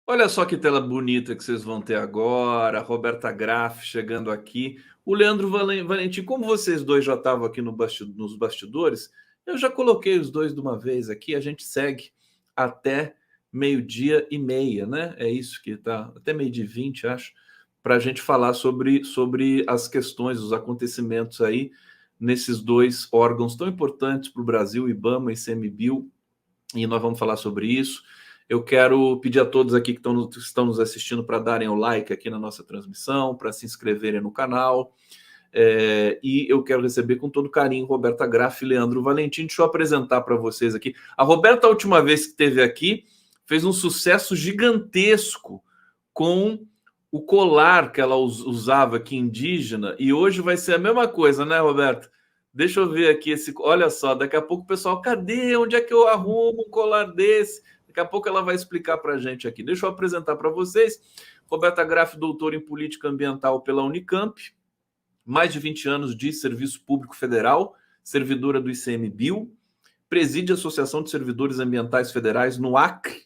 Olha só que tela bonita que vocês vão ter agora, a Roberta Graff chegando aqui, o Leandro Valentim, como vocês dois já estavam aqui nos bastidores, eu já coloquei os dois de uma vez aqui, a gente segue até meio-dia e meia, né? É isso que tá, até meio-dia e 20, acho, para a gente falar sobre as questões, os acontecimentos aí nesses dois órgãos tão importantes para o Brasil, IBAMA e ICMBio, e nós vamos falar sobre isso. Eu quero pedir a todos aqui que estão nos assistindo para darem o like aqui na nossa transmissão, para se inscreverem no canal. E eu quero receber com todo carinho Roberta Graff e Leandro Valentim. Deixa eu apresentar para vocês aqui. A Roberta, a última vez que esteve aqui, fez um sucesso gigantesco com o colar que ela usava aqui indígena, e hoje vai ser a mesma coisa, né, Roberta? Deixa eu ver aqui esse. Olha só, daqui a pouco o pessoal, cadê? Onde é que eu arrumo um colar desse? Daqui a pouco ela vai explicar para a gente aqui. Deixa eu apresentar para vocês. Roberta Graff, doutora em Política Ambiental pela Unicamp, mais de 20 anos de serviço público federal, servidora do ICMBio, preside a Associação de Servidores Ambientais Federais no Acre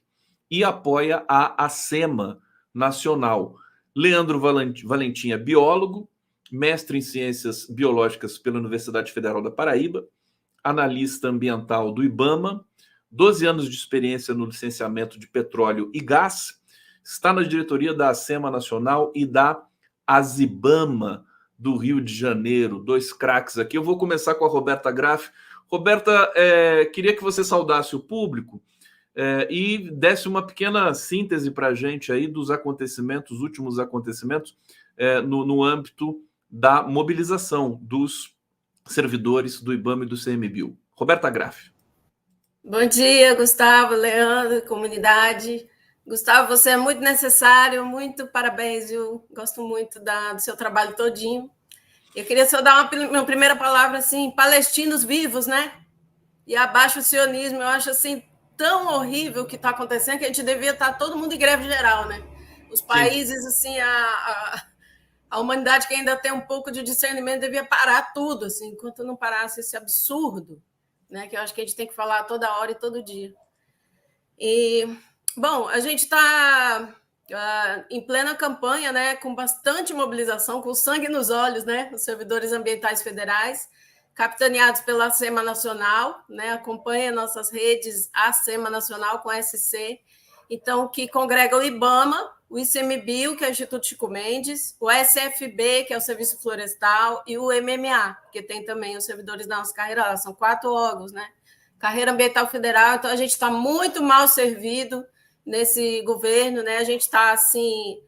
e apoia a ACEMA Nacional. Leandro Valentim é biólogo, mestre em Ciências Biológicas pela Universidade Federal da Paraíba, analista ambiental do IBAMA, 12 anos de experiência no licenciamento de petróleo e gás, está na diretoria da ACEMA Nacional e da ASIBAMA do Rio de Janeiro, dois craques aqui. Eu vou começar com a Roberta Graff. Roberta, queria que você saudasse o público e desse uma pequena síntese para a gente aí dos acontecimentos, últimos acontecimentos, no âmbito da mobilização dos servidores do IBAMA e do ICMBio. Roberta Graff. Bom dia, Gustavo, Leandro, comunidade. Gustavo, você é muito necessário, muito parabéns, viu? Gosto muito do seu trabalho todinho. Eu queria só dar uma primeira palavra, assim, palestinos vivos, né? E abaixo o sionismo. Eu acho, assim, tão horrível o que está acontecendo que a gente devia estar todo mundo em greve geral, né? Os países, assim, a humanidade que ainda tem um pouco de discernimento devia parar tudo, assim, enquanto não parasse esse absurdo, né, que eu acho que a gente tem que falar toda hora e todo dia. E, bom, a gente está em plena campanha, né, com bastante mobilização, com sangue nos olhos, né, os servidores ambientais federais, capitaneados pela ACEMA Nacional, né, acompanha nossas redes ACEMA Nacional com SC, então, que congrega o IBAMA, o ICMBio, que é o Instituto Chico Mendes, o SFB, que é o Serviço Florestal, e o MMA, que tem também os servidores da nossa carreira, são 4 órgãos, né? Carreira Ambiental Federal, então a gente está muito mal servido nesse governo, né? A gente está, assim,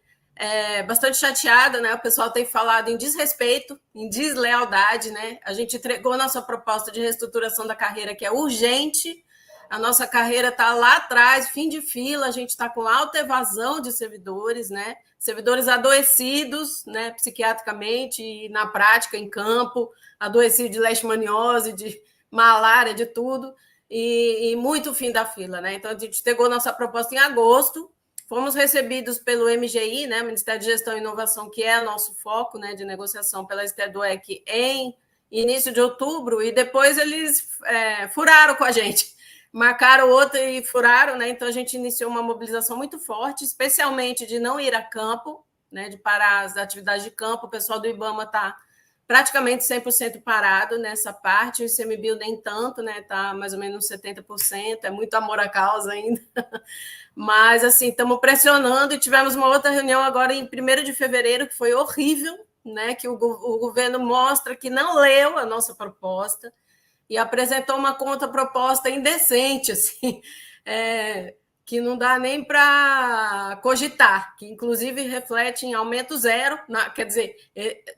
bastante chateada, né? O pessoal tem falado em desrespeito, em deslealdade, né? A gente entregou nossa proposta de reestruturação da carreira, que é urgente. A nossa carreira está lá atrás, fim de fila, a gente está com alta evasão de servidores, né? Servidores adoecidos, né, psiquiatricamente e na prática, em campo, adoecidos de leishmaniose, de malária, de tudo, e muito fim da fila, né? Então, a gente entregou nossa proposta em agosto, fomos recebidos pelo MGI, né, Ministério de Gestão e Inovação, que é nosso foco, né, de negociação pela STDUEC em início de outubro, e depois eles furaram com a gente. Marcaram outra e furaram, né? Então a gente iniciou uma mobilização muito forte, especialmente de não ir a campo, né? De parar as atividades de campo. O pessoal do IBAMA está praticamente 100% parado nessa parte, o ICMBio nem tanto, né? Está mais ou menos 70%, é muito amor à causa ainda. Mas, assim, estamos pressionando e tivemos uma outra reunião agora em 1º de fevereiro, que foi horrível, né? Que o governo mostra que não leu a nossa proposta e apresentou uma contraproposta indecente, assim, que não dá nem para cogitar, que inclusive reflete em aumento zero, quer dizer,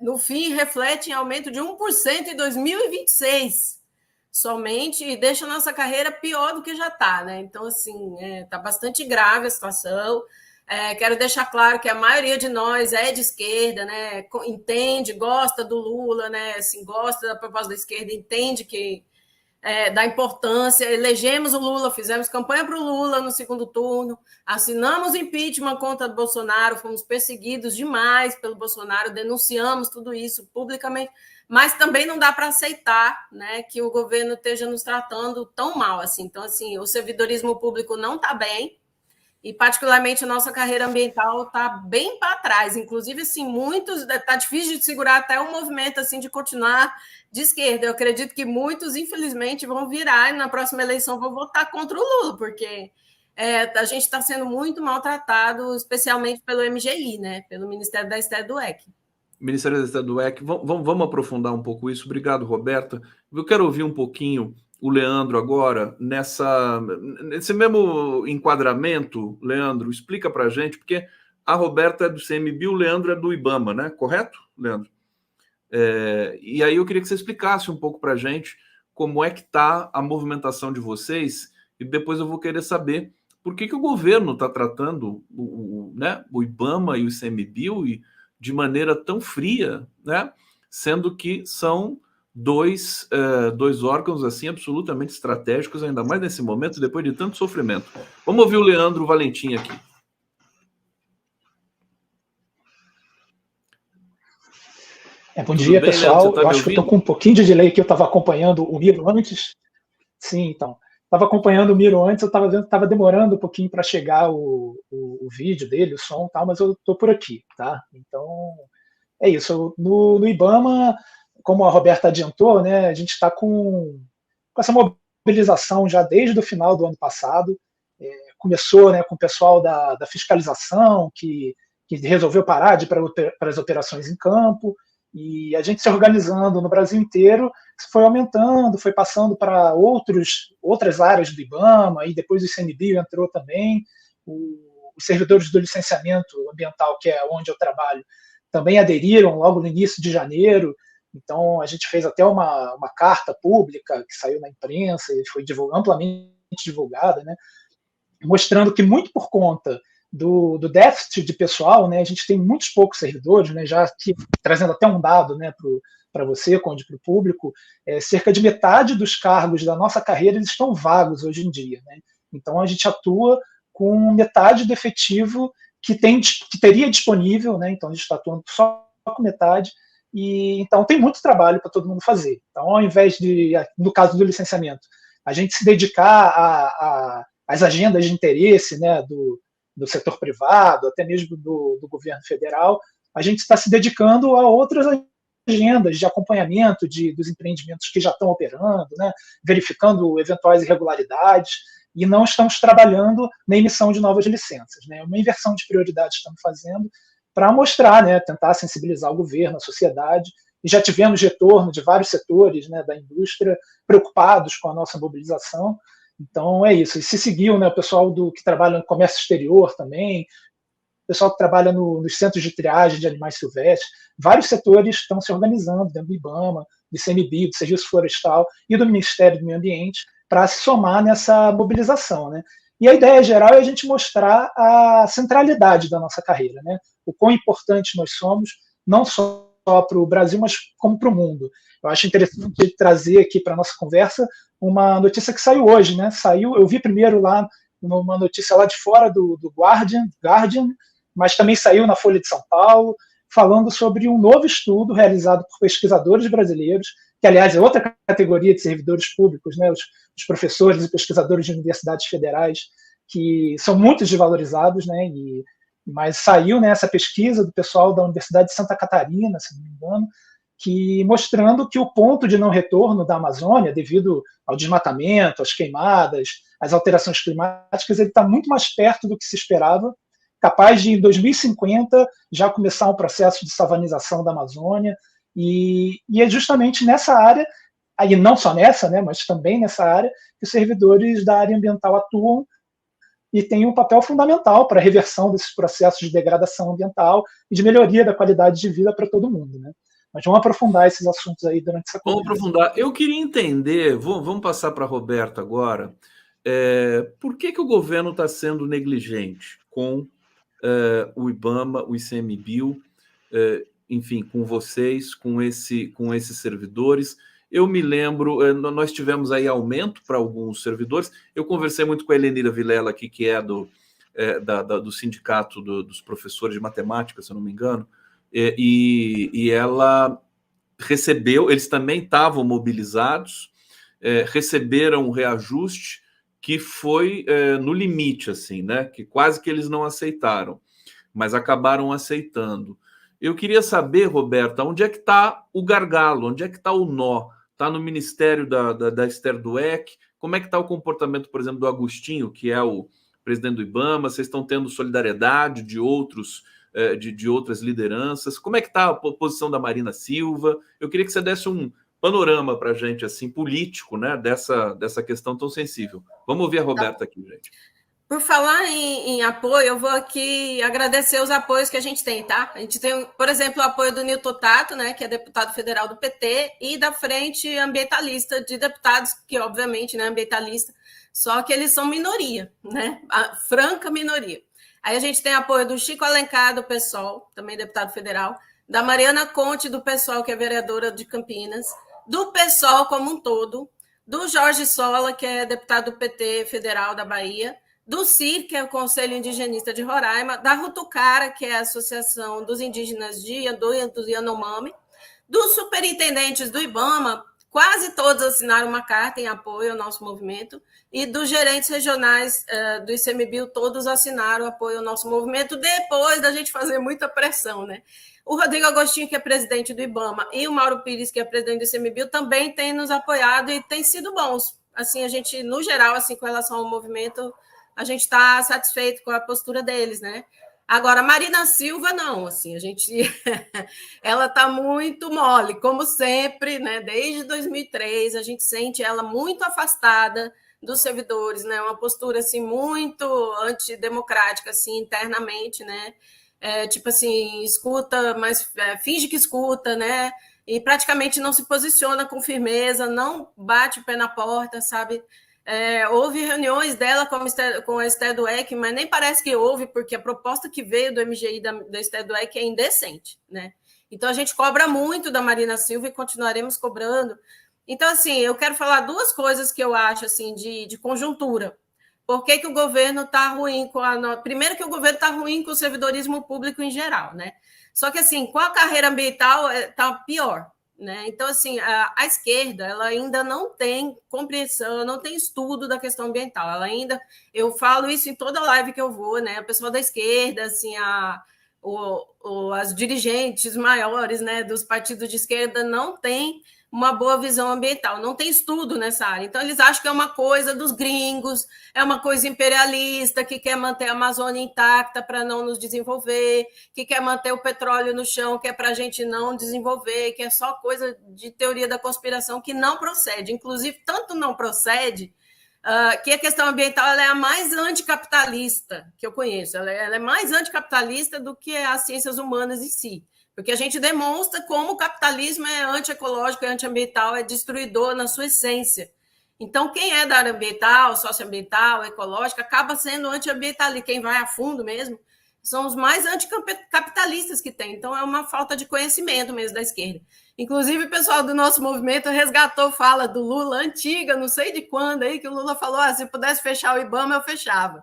no fim reflete em aumento de 1% em 2026 somente, e deixa a nossa carreira pior do que já está, né? Então, assim, está bastante grave a situação. Quero deixar claro que a maioria de nós é de esquerda, né? Entende, gosta do Lula, né? Assim, gosta da proposta da esquerda, entende que da importância, elegemos o Lula, fizemos campanha para o Lula no segundo turno, assinamos impeachment contra o Bolsonaro, fomos perseguidos demais pelo Bolsonaro, denunciamos tudo isso publicamente, mas também não dá para aceitar, né, que o governo esteja nos tratando tão mal assim. Então, assim, o servidorismo público não está bem, e particularmente a nossa carreira ambiental está bem para trás. Inclusive, assim, muitos está difícil de segurar até o movimento assim de continuar de esquerda. Eu acredito que muitos, infelizmente, vão virar e na próxima eleição vão votar contra o Lula, porque a gente está sendo muito maltratado, especialmente pelo MGI, né? Pelo Ministério da Estética do EC. Ministério da Cidade do EC, vamos aprofundar um pouco isso. Obrigado, Roberta. Eu quero ouvir um pouquinho o Leandro agora, nesse mesmo enquadramento. Leandro, explica para a gente, porque a Roberta é do CMBio, o Leandro é do IBAMA, né? Correto, Leandro? E aí eu queria que você explicasse um pouco para a gente como é que está a movimentação de vocês, e depois eu vou querer saber por que o governo está tratando o IBAMA e o ICMBio de maneira tão fria, né? Sendo que são dois órgãos assim absolutamente estratégicos, ainda mais nesse momento, depois de tanto sofrimento. Vamos ouvir o Leandro Valentim aqui. Bom dia, bem, pessoal. Leandro, eu acho que eu estou com um pouquinho de delay aqui, eu estava acompanhando o Miro antes. Sim, então. Estava acompanhando o Miro antes, eu estava vendo que estava demorando um pouquinho para chegar o vídeo dele, o som e tal, mas eu estou por aqui, tá? Então, é isso. No IBAMA, como a Roberta adiantou, né, a gente está com essa mobilização já desde o final do ano passado. Começou, né, com o pessoal da fiscalização, que resolveu parar de ir para as operações em campo, e a gente se organizando no Brasil inteiro, foi aumentando, foi passando para outras áreas do IBAMA, e depois o ICMBio entrou também. Os servidores do licenciamento ambiental, que é onde eu trabalho, também aderiram logo no início de janeiro. Então, a gente fez até uma carta pública que saiu na imprensa e foi amplamente divulgada, né, mostrando que muito por conta do déficit de pessoal, né, a gente tem muitos poucos servidores, né, já aqui, trazendo até um dado, né, para você, Conde, para o público, cerca de metade dos cargos da nossa carreira eles estão vagos hoje em dia, né? Então a gente atua com metade do efetivo que teria disponível, né? Então a gente está atuando só com metade, e então tem muito trabalho para todo mundo fazer. Então, ao invés de, no caso do licenciamento, a gente se dedicar às agendas de interesse, né, do setor privado, até mesmo do governo federal, a gente está se dedicando a outras agendas de acompanhamento dos empreendimentos que já estão operando, né, verificando eventuais irregularidades, e não estamos trabalhando na emissão de novas licenças. Né, uma inversão de prioridades estamos fazendo para mostrar, né, tentar sensibilizar o governo, a sociedade, e já tivemos retorno de vários setores, né, da indústria preocupados com a nossa mobilização. Então é isso. E se seguiu, né, o pessoal que trabalha no comércio exterior também, o pessoal que trabalha nos centros de triagem de animais silvestres, vários setores estão se organizando dentro do IBAMA, do ICMBio, do Serviço Florestal e do Ministério do Meio Ambiente para se somar nessa mobilização, né? E a ideia geral é a gente mostrar a centralidade da nossa carreira, né? O quão importante nós somos, não só para o Brasil, mas como para o mundo. Eu acho interessante trazer aqui para a nossa conversa uma notícia que saiu hoje, né? Eu vi primeiro lá uma notícia lá de fora do Guardian, mas também saiu na Folha de São Paulo, falando sobre um novo estudo realizado por pesquisadores brasileiros, que, aliás, é outra categoria de servidores públicos, né? Os professores e pesquisadores de universidades federais, que são muito desvalorizados, né? Mas saiu, né, essa pesquisa do pessoal da Universidade de Santa Catarina, se não me engano, que mostrando que o ponto de não retorno da Amazônia, devido ao desmatamento, às queimadas, às alterações climáticas, ele está muito mais perto do que se esperava, capaz de, em 2050, já começar um processo de savanização da Amazônia, e é justamente nessa área, e não só nessa, né, mas também nessa área, que os servidores da área ambiental atuam e têm um papel fundamental para a reversão desses processos de degradação ambiental e de melhoria da qualidade de vida para todo mundo, né? Mas vamos aprofundar esses assuntos aí durante essa conversa. Vamos aprofundar. Eu queria entender, vamos passar para a Roberta agora, por que o governo está sendo negligente com o IBAMA, o ICMBio, enfim, com vocês, com esses servidores. Eu me lembro, nós tivemos aí aumento para alguns servidores. Eu conversei muito com a Helenira Vilela aqui, que é do sindicato dos professores de matemática, se eu não me engano, e ela recebeu, eles também estavam mobilizados, receberam um reajuste que foi no limite, assim, né? Que quase que eles não aceitaram, mas acabaram aceitando. Eu queria saber, Roberta, onde é que está o gargalo, onde é que está o nó? Está no ministério da Esther Dweck? Como é que está o comportamento, por exemplo, do Agostinho, que é o presidente do IBAMA? Vocês estão tendo solidariedade de outros, de outras lideranças? Como é que está a posição da Marina Silva? Eu queria que você desse um panorama para a gente, assim, político, né, dessa questão tão sensível. Vamos ouvir a Roberta aqui, gente. Por falar em apoio, eu vou aqui agradecer os apoios que a gente tem, tá? A gente tem, por exemplo, o apoio do Nilton Tato, né, que é deputado federal do PT, e da Frente Ambientalista de Deputados, que obviamente não é ambientalista, só que eles são minoria, né? A franca minoria. Aí a gente tem apoio do Chico Alencar, do PSOL, também deputado federal, da Mariana Conte, do PSOL, que é vereadora de Campinas, do PSOL como um todo, do Jorge Sola, que é deputado do PT federal da Bahia, do CIR, que é o Conselho Indigenista de Roraima, da Rutucara, que é a Associação dos Indígenas do Yanomami, dos superintendentes do IBAMA, quase todos assinaram uma carta em apoio ao nosso movimento, e dos gerentes regionais do ICMBio, todos assinaram apoio ao nosso movimento, depois da gente fazer muita pressão, né? O Rodrigo Agostinho, que é presidente do IBAMA, e o Mauro Pires, que é presidente do ICMBio, também têm nos apoiado e têm sido bons. Assim, a gente, no geral, assim, com relação ao movimento, a gente está satisfeito com a postura deles, né? Agora, Marina Silva, não, assim, a gente... ela está muito mole, como sempre, né? Desde 2003, a gente sente ela muito afastada dos servidores, né? Uma postura, assim, muito antidemocrática, assim, internamente, né? Tipo assim, escuta, mas finge que escuta, né? E praticamente não se posiciona com firmeza, não bate o pé na porta, sabe? Houve reuniões dela com a Esther Dweck, mas nem parece que houve, porque a proposta que veio do MGI da Esther Dweck é indecente, né? Então, a gente cobra muito da Marina Silva e continuaremos cobrando. Então, assim, eu quero falar duas coisas que eu acho, assim, de conjuntura. Por que o governo está ruim com a... Primeiro que o governo está ruim com o servidorismo público em geral, né? Só que, assim, com a carreira ambiental está pior, né? Então, assim, a esquerda ela ainda não tem compreensão, não tem estudo da questão ambiental. Ela ainda, eu falo isso em toda live que eu vou, né? A pessoa da esquerda, assim, as dirigentes maiores, né, dos partidos de esquerda não tem uma boa visão ambiental, não tem estudo nessa área. Então, eles acham que é uma coisa dos gringos, é uma coisa imperialista, que quer manter a Amazônia intacta para não nos desenvolver, que quer manter o petróleo no chão, que é para a gente não desenvolver, que é só coisa de teoria da conspiração que não procede. Inclusive, tanto não procede que a questão ambiental ela é a mais anticapitalista que eu conheço. Ela é mais anticapitalista do que as ciências humanas em si. Porque a gente demonstra como o capitalismo é antiecológico, é antiambiental, é destruidor na sua essência. Então, quem é da área ambiental, socioambiental, ecológica, acaba sendo antiambiental. E quem vai a fundo mesmo são os mais anticapitalistas que tem. Então, é uma falta de conhecimento mesmo da esquerda. Inclusive, o pessoal do nosso movimento resgatou fala do Lula antiga, não sei de quando, aí que o Lula falou, se pudesse fechar o IBAMA, eu fechava.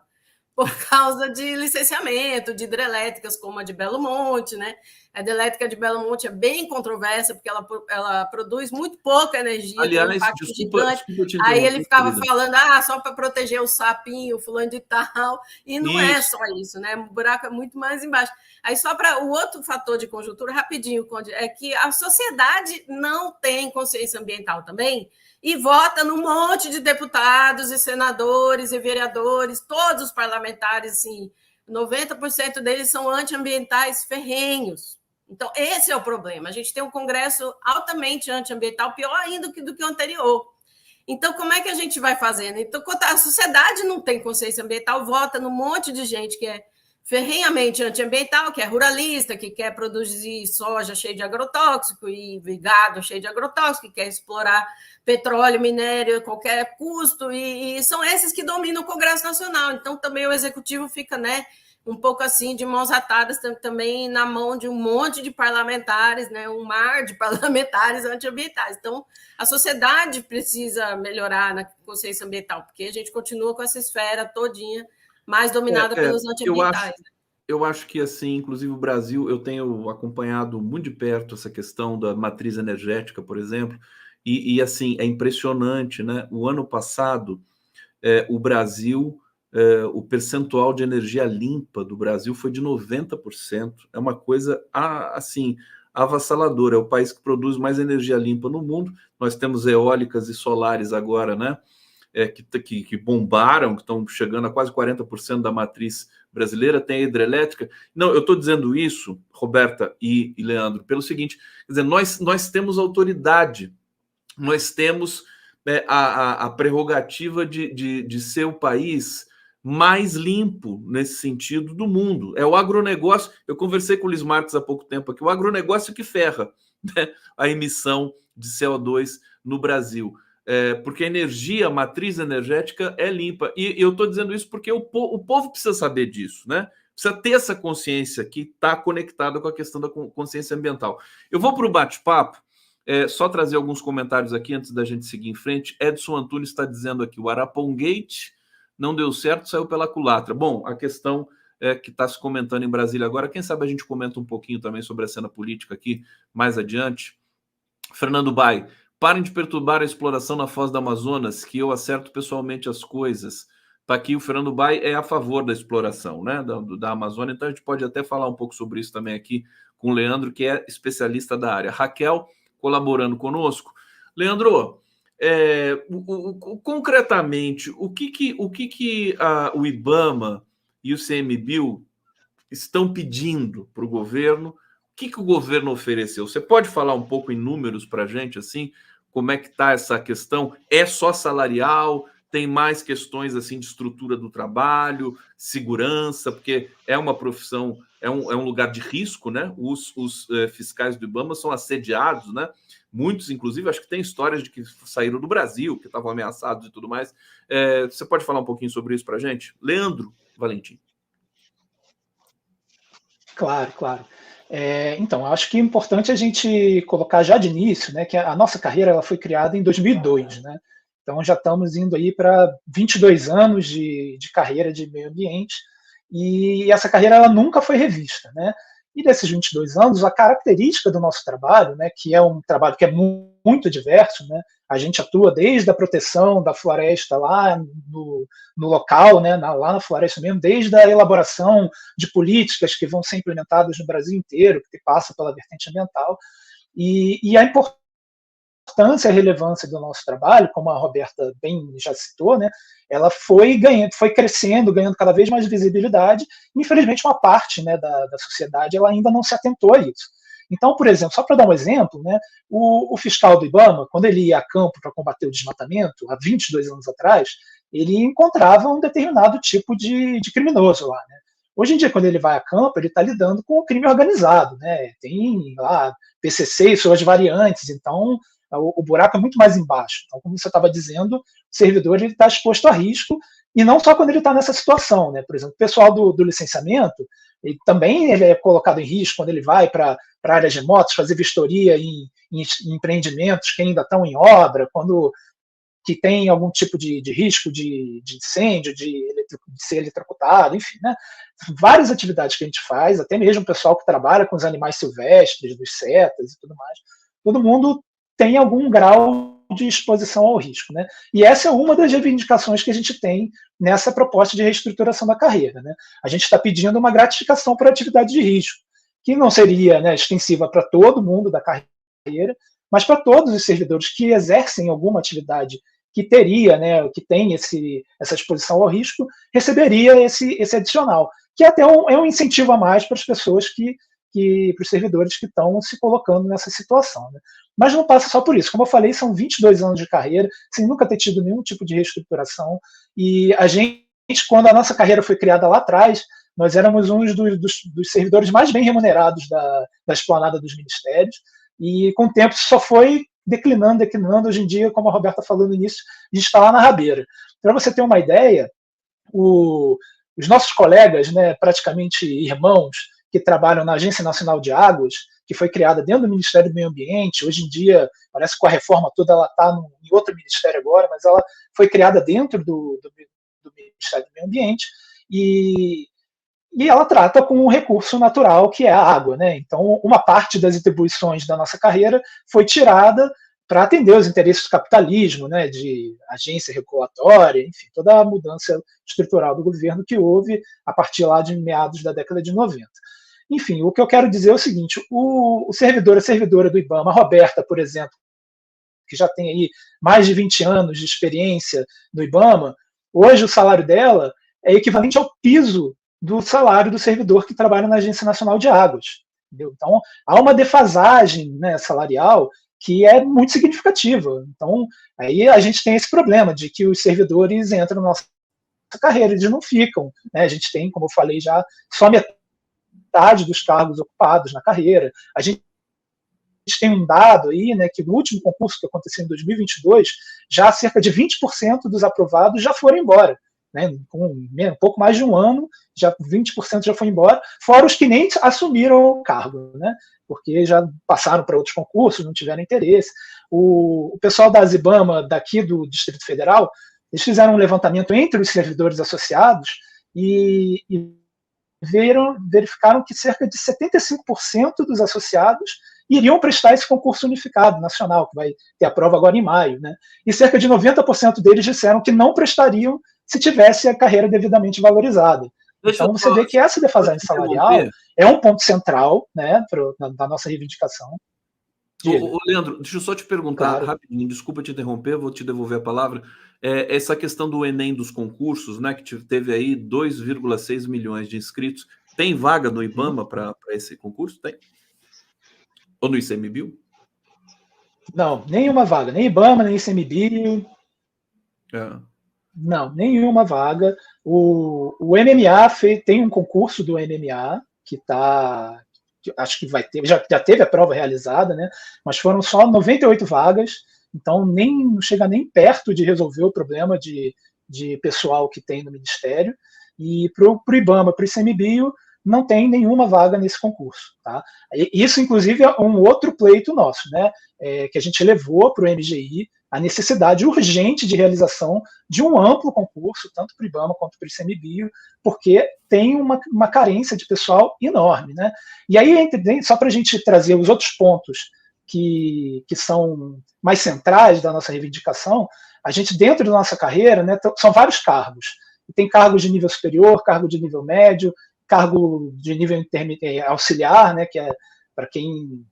Por causa de licenciamento, de hidrelétricas como a de Belo Monte, né? A hidrelétrica de Belo Monte é bem controversa, porque ela produz muito pouca energia, aliás, tem um impacto desculpa Aí ele ficava falando, só para proteger o sapinho, o fulano de tal, e não é só isso, né? O buraco é muito mais embaixo. Aí, só para o outro fator de conjuntura, rapidinho, Conde, é que a sociedade não tem consciência ambiental também, e vota num monte de deputados e senadores e vereadores, todos os parlamentares, assim, 90% deles são antiambientais ferrenhos. Então, esse é o problema. A gente tem um Congresso altamente antiambiental, pior ainda do que o anterior. Então, como é que a gente vai fazendo? Então, quando a sociedade não tem consciência ambiental, vota num monte de gente que é ferrenhamente antiambiental, que é ruralista, que quer produzir soja cheia de agrotóxico e gado cheio de agrotóxico, que quer explorar petróleo, minério a qualquer custo, e são esses que dominam o Congresso Nacional. Então, também o Executivo fica, né, um pouco assim, de mãos atadas, também na mão de um monte de parlamentares, né, um mar de parlamentares antiambientais. Então, a sociedade precisa melhorar na consciência ambiental, porque a gente continua com essa esfera todinha mais dominada pelos antiambientais. Eu acho que, assim, inclusive o Brasil, eu tenho acompanhado muito de perto essa questão da matriz energética, por exemplo, e assim, é impressionante, né? O ano passado, o Brasil, o percentual de energia limpa do Brasil foi de 90%. É uma coisa, assim, avassaladora. É o país que produz mais energia limpa no mundo. Nós temos eólicas e solares agora, né? Que bombaram, que estão chegando a quase 40% da matriz brasileira, tem a hidrelétrica. Não, eu estou dizendo isso, Roberta e Leandro, pelo seguinte, quer dizer, nós temos autoridade, nós temos a prerrogativa de ser o país mais limpo nesse sentido do mundo. É o agronegócio. Eu conversei com o Luiz Marques há pouco tempo aqui, o agronegócio que ferra, né, a emissão de CO2 no Brasil. Porque a energia, a matriz energética é limpa. E eu estou dizendo isso porque o povo precisa saber disso, né? Precisa ter essa consciência que está conectada com a questão da consciência ambiental. Eu vou para o bate-papo, só trazer alguns comentários aqui antes da gente seguir em frente. Edson Antunes está dizendo aqui, o Arapongate não deu certo, saiu pela culatra. Bom, a questão que está se comentando em Brasília agora, quem sabe a gente comenta um pouquinho também sobre a cena política aqui mais adiante. Fernando Bai, parem de perturbar a exploração na Foz do Amazonas, que eu acerto pessoalmente as coisas. Está aqui, o Fernando Bai é a favor da exploração, né, da Amazônia, então a gente pode até falar um pouco sobre isso também aqui com o Leandro, que é especialista da área. Raquel, colaborando conosco. Leandro, concretamente, o que o IBAMA e o CMBio estão pedindo para o governo? O que o governo ofereceu? Você pode falar um pouco em números para a gente, assim, como é que está essa questão? É só salarial? Tem mais questões assim de estrutura do trabalho, segurança, porque é uma profissão, é um lugar de risco, né? Os fiscais do IBAMA são assediados, né? Muitos, inclusive, acho que tem histórias de que saíram do Brasil, que estavam ameaçados e tudo mais. Você pode falar um pouquinho sobre isso para a gente? Leandro Valentim. Claro, claro. Então, acho que é importante a gente colocar já de início, né, que a nossa carreira ela foi criada em 2002, né? Então já estamos indo aí para 22 anos de carreira de meio ambiente, e essa carreira ela nunca foi revista, né? E desses 22 anos, a característica do nosso trabalho, né, que é um trabalho que é muito diverso, né? A gente atua desde a proteção da floresta lá no local, né, lá na floresta mesmo, desde a elaboração de políticas que vão ser implementadas no Brasil inteiro, que passa pela vertente ambiental, e a importância e a relevância do nosso trabalho, como a Roberta bem já citou, né, ela foi crescendo, ganhando cada vez mais visibilidade. Infelizmente, uma parte, né, da sociedade ela ainda não se atentou a isso. Então, por exemplo, só para dar um exemplo, né, o fiscal do IBAMA, quando ele ia a campo para combater o desmatamento, há 22 anos atrás, ele encontrava um determinado tipo de criminoso lá, né? Hoje em dia, quando ele vai a campo, ele está lidando com o crime organizado, né? Tem lá PCC e suas variantes, então o buraco é muito mais embaixo. Então, como você estava dizendo, o servidor está exposto a risco, e não só quando ele está nessa situação, né? Por exemplo, o pessoal do licenciamento, ele é colocado em risco quando ele vai para áreas remotas, fazer vistoria em empreendimentos que ainda estão em obra, que tem algum tipo de risco de incêndio, de ser eletrocutado, enfim, né? Várias atividades que a gente faz, até mesmo o pessoal que trabalha com os animais silvestres, dos setas e tudo mais, todo mundo tem algum grau de exposição ao risco, né? E essa é uma das reivindicações que a gente tem nessa proposta de reestruturação da carreira, né? A gente está pedindo uma gratificação por atividade de risco, que não seria, né, extensiva para todo mundo da carreira, mas para todos os servidores que exercem alguma atividade que teria, né, que tem essa exposição ao risco, receberia esse adicional, que até é um incentivo a mais para as pessoas para os servidores que estão se colocando nessa situação, né? Mas não passa só por isso. Como eu falei, são 22 anos de carreira, sem nunca ter tido nenhum tipo de reestruturação, e a gente, quando a nossa carreira foi criada lá atrás, nós éramos um dos servidores mais bem remunerados da esplanada dos ministérios, e com o tempo só foi declinando. Hoje em dia, como a Roberta falou no início, a gente está lá na rabeira. Para você ter uma ideia, os nossos colegas, né, praticamente irmãos, que trabalham na Agência Nacional de Águas, que foi criada dentro do Ministério do Meio Ambiente, hoje em dia, parece que com a reforma toda ela está em outro ministério agora, mas ela foi criada dentro do Ministério do Meio Ambiente, e ela trata com um recurso natural que é a água, né? Então, uma parte das atribuições da nossa carreira foi tirada para atender os interesses do capitalismo, né, de agência regulatória, enfim, toda a mudança estrutural do governo que houve a partir lá de meados da década de 90. Enfim, o que eu quero dizer é o seguinte, a servidora do IBAMA, a Roberta, por exemplo, que já tem aí mais de 20 anos de experiência no IBAMA, hoje o salário dela é equivalente ao piso do salário do servidor que trabalha na Agência Nacional de Águas. Entendeu? Então, há uma defasagem, né, salarial que é muito significativa. Então, aí a gente tem esse problema de que os servidores entram na nossa carreira, eles não ficam. Né? A gente tem, como eu falei já, só metade dos cargos ocupados na carreira. A gente tem um dado aí, né, que no último concurso que aconteceu em 2022, já cerca de 20% dos aprovados já foram embora. Né, com um pouco mais de um ano, já 20% já foi embora, fora os que nem assumiram o cargo, né, porque já passaram para outros concursos, não tiveram interesse. O pessoal da Azibama, daqui do Distrito Federal, eles fizeram um levantamento entre os servidores associados e verificaram que cerca de 75% dos associados iriam prestar esse concurso unificado nacional, que vai ter a prova agora em maio, né? E cerca de 90% deles disseram que não prestariam se tivesse a carreira devidamente valorizada. Então você vê que essa defasagem salarial é um ponto central, né, da nossa reivindicação. Leandro, deixa eu só te perguntar rapidinho, desculpa te interromper, vou te devolver a palavra. Essa questão do Enem dos concursos, né, que teve aí 2,6 milhões de inscritos, tem vaga no IBAMA para esse concurso? Tem? Ou no ICMBio? Não, nenhuma vaga, nem IBAMA, nem ICMBio. Não, nenhuma vaga. O MMA tem um concurso do MMA que está, acho que vai ter, já teve a prova realizada, né? Mas foram só 98 vagas, então não chega nem perto de resolver o problema de pessoal que tem no Ministério. E para o IBAMA, para o ICMBio, não tem nenhuma vaga nesse concurso. Tá? Isso, inclusive, é um outro pleito nosso, né? Que a gente levou para o MGI a necessidade urgente de realização de um amplo concurso, tanto para o IBAMA quanto para o ICMBio, porque tem uma carência de pessoal enorme. Né? E aí, só para a gente trazer os outros pontos que são mais centrais da nossa reivindicação, a gente, dentro da nossa carreira, né, são vários cargos. Tem cargos de nível superior, cargo de nível médio, cargo de nível auxiliar, né, que é para quem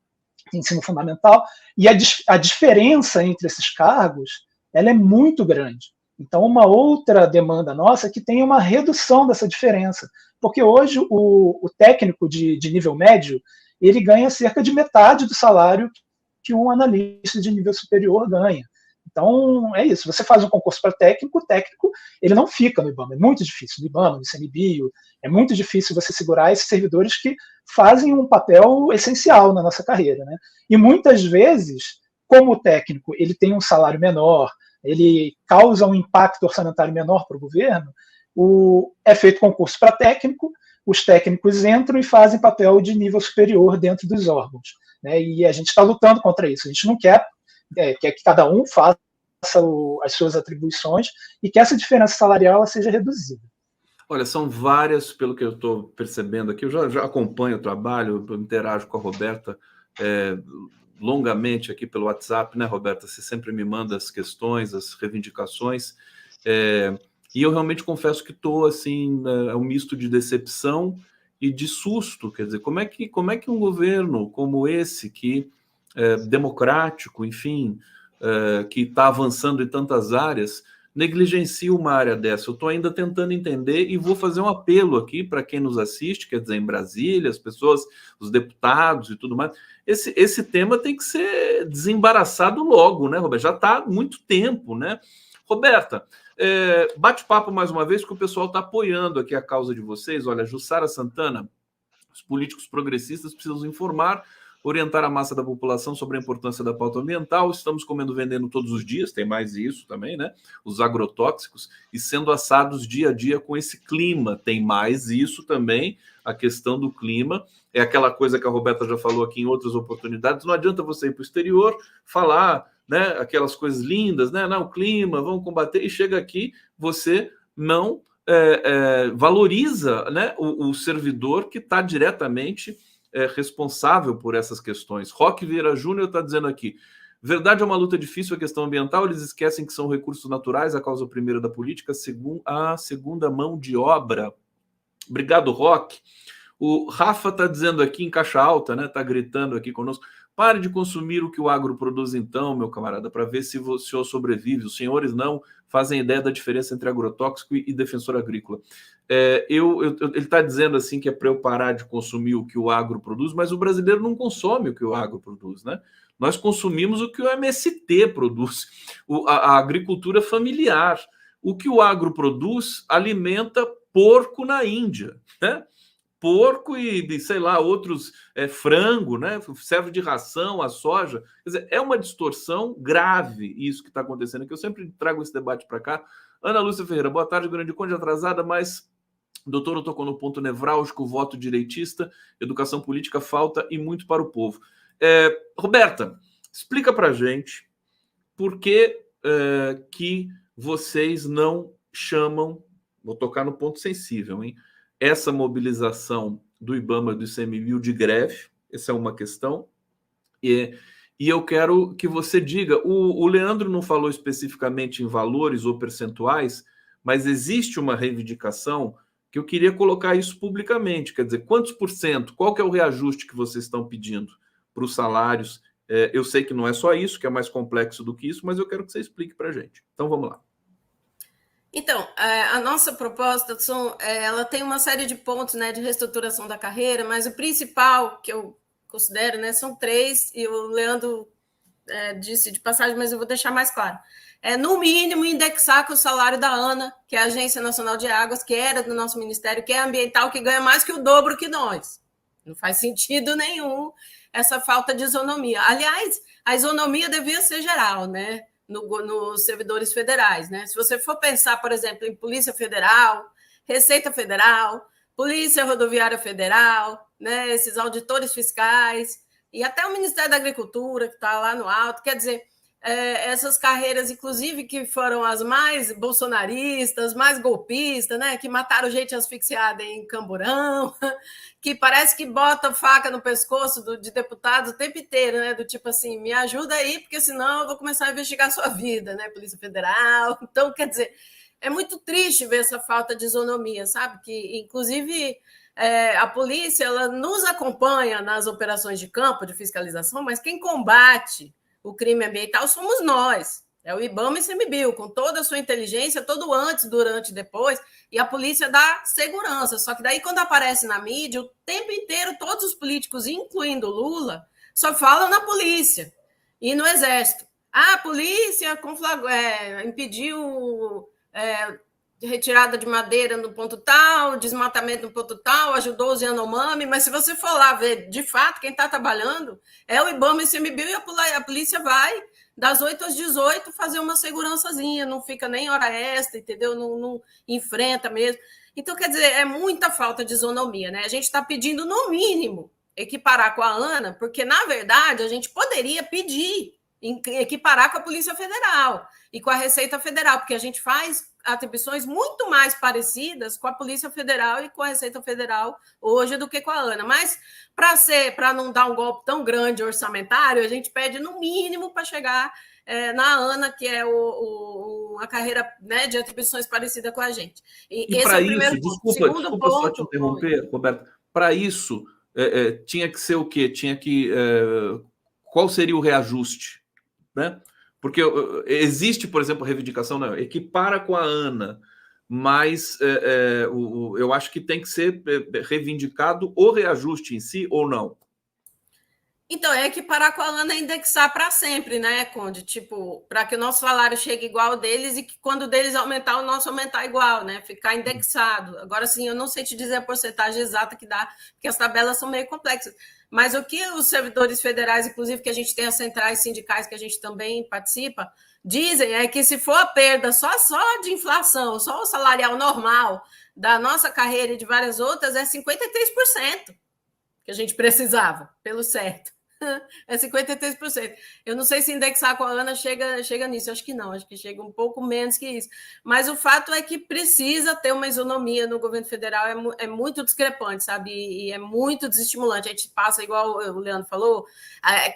tem ensino fundamental, e a diferença entre esses cargos ela é muito grande. Então, uma outra demanda nossa é que tenha uma redução dessa diferença, porque hoje o técnico de nível médio ele ganha cerca de metade do salário que um analista de nível superior ganha. Então, é isso. Você faz um concurso para técnico, o técnico ele não fica no IBAMA. É muito difícil. No IBAMA, no ICMBio, é muito difícil você segurar esses servidores que fazem um papel essencial na nossa carreira. Né? E muitas vezes, como o técnico ele tem um salário menor, ele causa um impacto orçamentário menor para o governo, é feito concurso para técnico, os técnicos entram e fazem papel de nível superior dentro dos órgãos. Né? E a gente está lutando contra isso. A gente não quer que cada um faça as suas atribuições e que essa diferença salarial seja reduzida. Olha, são várias, pelo que eu estou percebendo aqui, eu já acompanho o trabalho, eu interajo com a Roberta longamente aqui pelo WhatsApp, né, Roberta? Você sempre me manda as questões, as reivindicações, e eu realmente confesso que estou, assim, um misto de decepção e de susto, quer dizer, como é que um governo como esse, que democrático, enfim, que está avançando em tantas áreas, negligencia uma área dessa? Eu estou ainda tentando entender e vou fazer um apelo aqui para quem nos assiste, quer dizer, em Brasília, as pessoas, os deputados e tudo mais. Esse tema tem que ser desembaraçado logo, né, Roberta? Já está há muito tempo, né? Roberta, bate-papo mais uma vez, que o pessoal está apoiando aqui a causa de vocês. Olha, Jussara Santana, os políticos progressistas precisam informar, orientar a massa da população sobre a importância da pauta ambiental. Estamos comendo veneno todos os dias, tem mais isso também, né? Os agrotóxicos, e sendo assados dia a dia com esse clima, tem mais isso também, a questão do clima. É aquela coisa que a Roberta já falou aqui em outras oportunidades, não adianta você ir para o exterior, falar, né, aquelas coisas lindas, né? Não, o clima, vamos combater, e chega aqui, você não valoriza, né, o servidor que está diretamente responsável por essas questões. Roque Vieira Júnior está dizendo aqui, Verdade é uma luta difícil a questão ambiental, eles esquecem que são recursos naturais, a causa primeira da política, a segunda mão de obra. Obrigado, Roque. O Rafa está dizendo aqui em caixa alta, né? Está gritando aqui conosco. Pare de consumir o que o agro produz, então, meu camarada, para ver se o senhor sobrevive. Os senhores não fazem ideia da diferença entre agrotóxico e defensor agrícola. Ele está dizendo assim que é para eu parar de consumir o que o agro produz, mas o brasileiro não consome o que o agro produz, né? Nós consumimos o que o MST produz, a agricultura familiar. O que o agro produz alimenta porco na Índia, né? Porco e sei lá, outros frango, né? Serve de ração, a soja. Quer dizer, é uma distorção grave isso que está acontecendo aqui. Eu sempre trago esse debate para cá. Ana Lúcia Ferreira, boa tarde, Grande Conde, atrasada, mas o doutor tocou no ponto nevrálgico, voto direitista, educação política falta e muito para o povo. Roberta, explica para a gente por que vocês não chamam, vou tocar no ponto sensível, hein? Essa mobilização do IBAMA e do ICMBio de greve, essa é uma questão, e eu quero que você diga, o Leandro não falou especificamente em valores ou percentuais, mas existe uma reivindicação que eu queria colocar isso publicamente, quer dizer, quantos por cento, qual que é o reajuste que vocês estão pedindo para os salários? Eu sei que não é só isso, que é mais complexo do que isso, mas eu quero que você explique para a gente. Então, vamos lá. Então, a nossa proposta, ela tem uma série de pontos, né, de reestruturação da carreira, mas o principal que eu considero, né, são 3, e o Leandro disse de passagem, mas eu vou deixar mais claro. No mínimo, indexar com o salário da ANA, que é a Agência Nacional de Águas, que era do nosso ministério, que é ambiental, que ganha mais que o dobro que nós. Não faz sentido nenhum essa falta de isonomia. Aliás, a isonomia devia ser geral, né? Nos servidores federais, né? Se você for pensar, por exemplo, em Polícia Federal, Receita Federal, Polícia Rodoviária Federal, né? Esses auditores fiscais e até o Ministério da Agricultura, que está lá no alto, quer dizer, essas carreiras, inclusive, que foram as mais bolsonaristas, mais golpistas, né? Que mataram gente asfixiada em Camburão, que parece que bota faca no pescoço de deputados o tempo inteiro, né? Do tipo assim, me ajuda aí, porque senão eu vou começar a investigar a sua vida, né? Polícia Federal. Então, quer dizer, é muito triste ver essa falta de isonomia, sabe? Que, inclusive, a polícia ela nos acompanha nas operações de campo, de fiscalização, mas quem combate o crime ambiental somos nós. É o IBAMA e o ICMBio, com toda a sua inteligência, todo antes, durante e depois, e a polícia dá segurança. Só que daí, quando aparece na mídia, o tempo inteiro, todos os políticos, incluindo Lula, só falam na polícia e no Exército. A polícia impediu retirada de madeira no ponto tal, desmatamento no ponto tal, ajudou os Yanomami, mas se você for lá ver, de fato, quem está trabalhando é o IBAMA e o ICMBio, e a polícia vai das 8 às 18 fazer uma segurançazinha, não fica nem hora extra, entendeu? Não enfrenta mesmo. Então, quer dizer, é muita falta de isonomia, né? A gente está pedindo, no mínimo, equiparar com a ANA, porque, na verdade, a gente poderia pedir equiparar com a Polícia Federal e com a Receita Federal, porque a gente faz atribuições muito mais parecidas com a Polícia Federal e com a Receita Federal hoje do que com a ANA. Mas, para não dar um golpe tão grande orçamentário, a gente pede no mínimo para chegar na ANA, que é uma carreira, né, de atribuições parecida com a gente. E para isso, desculpa só te interromper, Roberto, para isso tinha que ser o quê? Qual seria o reajuste? Né? Porque existe, por exemplo, a reivindicação, não, equipara com a ANA, mas eu acho que tem que ser reivindicado o reajuste em si ou não. Então, é equiparar com a ANA e indexar para sempre, né, Conde? Tipo, para que o nosso salário chegue igual ao deles e que quando o deles aumentar, o nosso aumentar igual, né? Ficar indexado. Agora, sim, eu não sei te dizer a porcentagem exata que dá, porque as tabelas são meio complexas. Mas o que os servidores federais, inclusive que a gente tem as centrais sindicais que a gente também participa, dizem é que se for a perda só de inflação, só o salarial normal da nossa carreira e de várias outras, é 53% que a gente precisava, pelo certo. É 53%. Eu não sei se indexar com a Ana chega nisso, acho que não, acho que chega um pouco menos que isso. Mas o fato é que precisa ter uma isonomia no governo federal, é muito discrepante, sabe? E é muito desestimulante. A gente passa, igual o Leandro falou,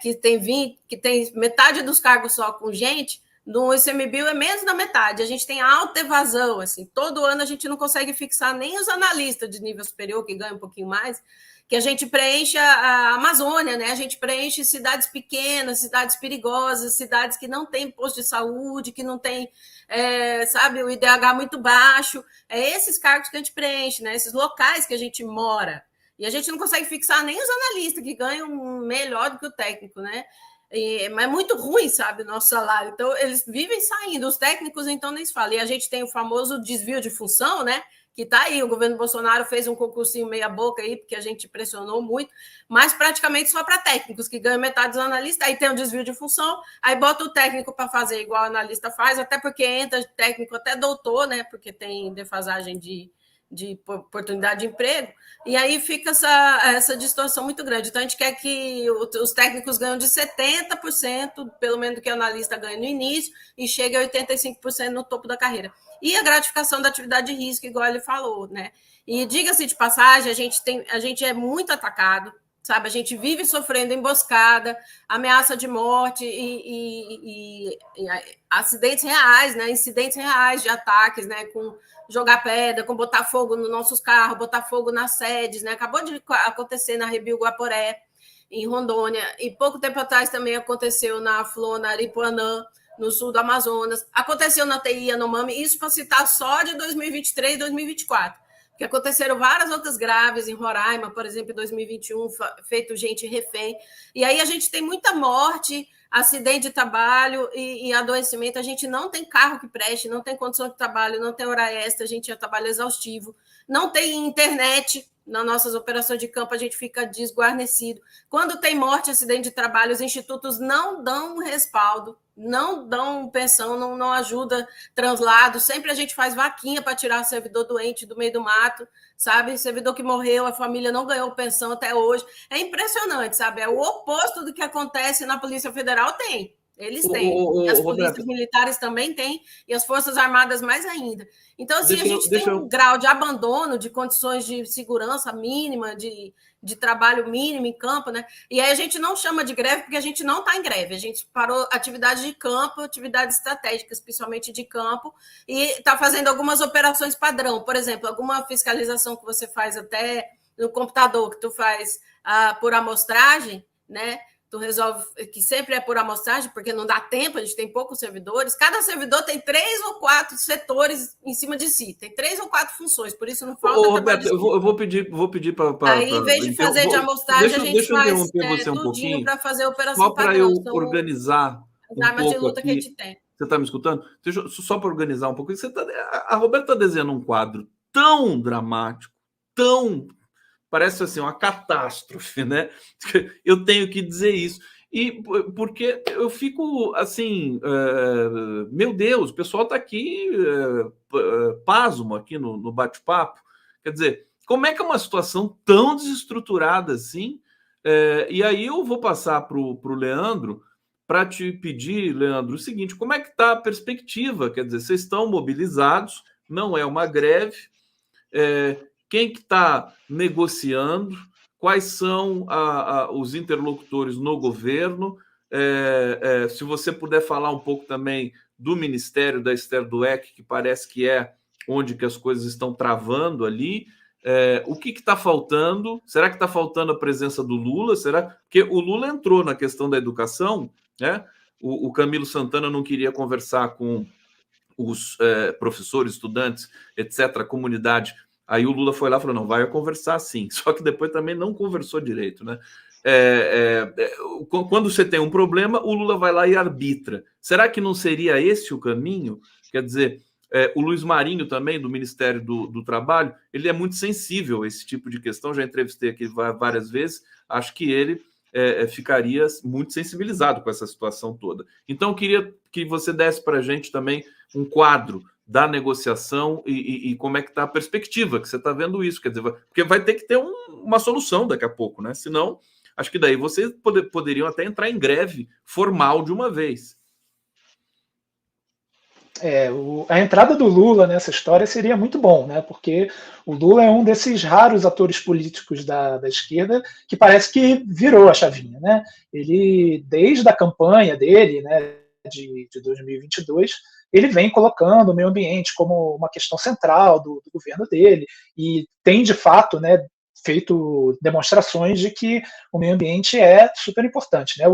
que tem metade dos cargos só com gente. No ICMBio é menos da metade, a gente tem alta evasão, assim, todo ano a gente não consegue fixar nem os analistas de nível superior, que ganham um pouquinho mais, que a gente preenche a Amazônia, né? A gente preenche cidades pequenas, cidades perigosas, cidades que não têm posto de saúde, que não tem, sabe, o IDH muito baixo. É esses cargos que a gente preenche, né? Esses locais que a gente mora. E a gente não consegue fixar nem os analistas, que ganham melhor do que o técnico, né? Mas é muito ruim, sabe, o nosso salário. Então, eles vivem saindo. Os técnicos, então, nem se fala. E a gente tem o famoso desvio de função, né? Que está aí, o governo Bolsonaro fez um concursinho meia boca aí, porque a gente pressionou muito, mas praticamente só para técnicos, que ganham metade dos analistas, aí tem um desvio de função, aí bota o técnico para fazer igual o analista faz, até porque entra técnico até doutor, né, porque tem defasagem de oportunidade de emprego, e aí fica essa distorção muito grande. Então, a gente quer que os técnicos ganhem de 70%, pelo menos do que o analista ganha no início, e chegue a 85% no topo da carreira. E a gratificação da atividade de risco, igual ele falou, né? E diga-se de passagem, a gente é muito atacado, sabe? A gente vive sofrendo emboscada, ameaça de morte e acidentes reais, né? Incidentes reais de ataques, né? Com jogar pedra, com botar fogo nos nossos carros, botar fogo nas sedes, né? Acabou de acontecer na Rebio Guaporé, em Rondônia, e pouco tempo atrás também aconteceu na Flona, Aripuanã, no sul do Amazonas, aconteceu na TI Yanomami, isso para citar só de 2023 e 2024, porque aconteceram várias outras graves em Roraima, por exemplo, em 2021, feito gente refém, e aí a gente tem muita morte, acidente de trabalho e adoecimento, a gente não tem carro que preste, não tem condição de trabalho, não tem hora extra, a gente é trabalho exaustivo, não tem internet. Nas nossas operações de campo, a gente fica desguarnecido. Quando tem morte, acidente de trabalho, os institutos não dão respaldo, não dão pensão, não ajuda translado. Sempre a gente faz vaquinha para tirar o servidor doente do meio do mato, sabe? Servidor que morreu, a família não ganhou pensão até hoje. É impressionante, sabe? É o oposto do que acontece na Polícia Federal, tem. Eles têm. E as polícias militares também têm, e as Forças Armadas mais ainda. Então, assim, a gente tem um grau de abandono, de condições de segurança mínima, de trabalho mínimo em campo, né? E aí a gente não chama de greve porque a gente não está em greve. A gente parou atividades de campo, atividades estratégicas, principalmente de campo, e está fazendo algumas operações padrão. Por exemplo, alguma fiscalização que você faz até no computador, que tu faz por amostragem, né? Tu resolve, que sempre é por amostragem, porque não dá tempo, a gente tem poucos servidores. Cada servidor tem 3 ou 4 setores em cima de si, tem 3 ou 4 funções, por isso não falta. Roberto, eu vou pedir para. Aí, em vez de fazer de amostragem, a gente faz você um tudinho para fazer a operação só para eu organizar as armas de luta aqui. Que a gente tem. Você está me escutando? Só para organizar um pouco. A Roberta está desenhando um quadro tão dramático, tão. Parece assim uma catástrofe, né? Eu tenho que dizer isso. E porque eu fico assim, meu Deus, o pessoal está aqui pasmo aqui no bate-papo. Quer dizer, como é que é uma situação tão desestruturada assim? E aí eu vou passar para o Leandro para te pedir, Leandro, o seguinte: como é que está a perspectiva? Quer dizer, vocês estão mobilizados, não é uma greve. Quem que está negociando, quais são os interlocutores no governo, se você puder falar um pouco também do Ministério da Esther Dweck, que parece que é onde que as coisas estão travando ali, o que está faltando? Será que está faltando a presença do Lula? Será? Porque o Lula entrou na questão da educação, né? O Camilo Santana não queria conversar com os professores, estudantes, etc., a comunidade. Aí o Lula foi lá e falou, não, vai conversar sim. Só que depois também não conversou direito, né? Quando você tem um problema, o Lula vai lá e arbitra. Será que não seria esse o caminho? Quer dizer, o Luiz Marinho também, do Ministério do Trabalho, ele é muito sensível a esse tipo de questão, já entrevistei aqui várias vezes, acho que ele ficaria muito sensibilizado com essa situação toda. Então, eu queria que você desse para a gente também um quadro da negociação e como é que está a perspectiva, que você está vendo isso, quer dizer, porque vai ter que ter uma solução daqui a pouco, né? Senão Acho que daí vocês poderiam até entrar em greve formal de uma vez. A entrada do Lula nessa história seria muito bom, né? Porque o Lula é um desses raros atores políticos da esquerda que parece que virou a chavinha, né? Ele, desde a campanha dele, né, de 2022, ele vem colocando o meio ambiente como uma questão central do governo dele e tem, de fato, né, feito demonstrações de que o meio ambiente é super importante, né?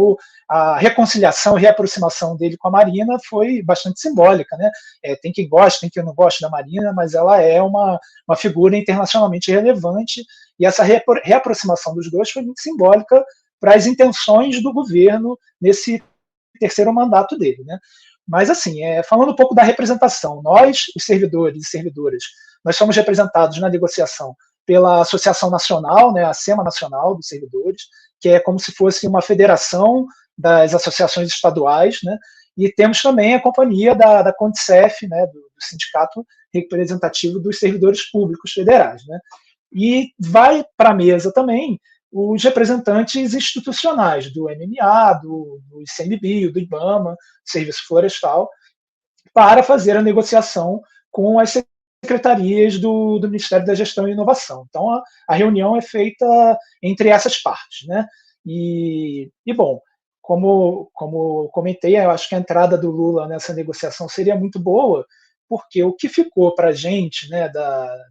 A reconciliação e reaproximação dele com a Marina foi bastante simbólica, né? Tem quem goste, tem quem não goste da Marina, mas ela é uma figura internacionalmente relevante e essa reaproximação dos dois foi muito simbólica para as intenções do governo nesse terceiro mandato dele, né? Mas, assim, falando um pouco da representação, nós, os servidores e servidoras, nós somos representados na negociação pela Associação Nacional, né, a SEMA Nacional dos Servidores, que é como se fosse uma federação das associações estaduais, né, e temos também a companhia da CONDCEF, né, do Sindicato Representativo dos Servidores Públicos Federais, né, e vai para a mesa também os representantes institucionais do MMA, do ICMBio, do IBAMA, Serviço Florestal, para fazer a negociação com as secretarias do Ministério da Gestão e Inovação. Então, a reunião é feita entre essas partes, né? E bom, como comentei, eu acho que a entrada do Lula nessa negociação seria muito boa, porque o que ficou para a gente, né,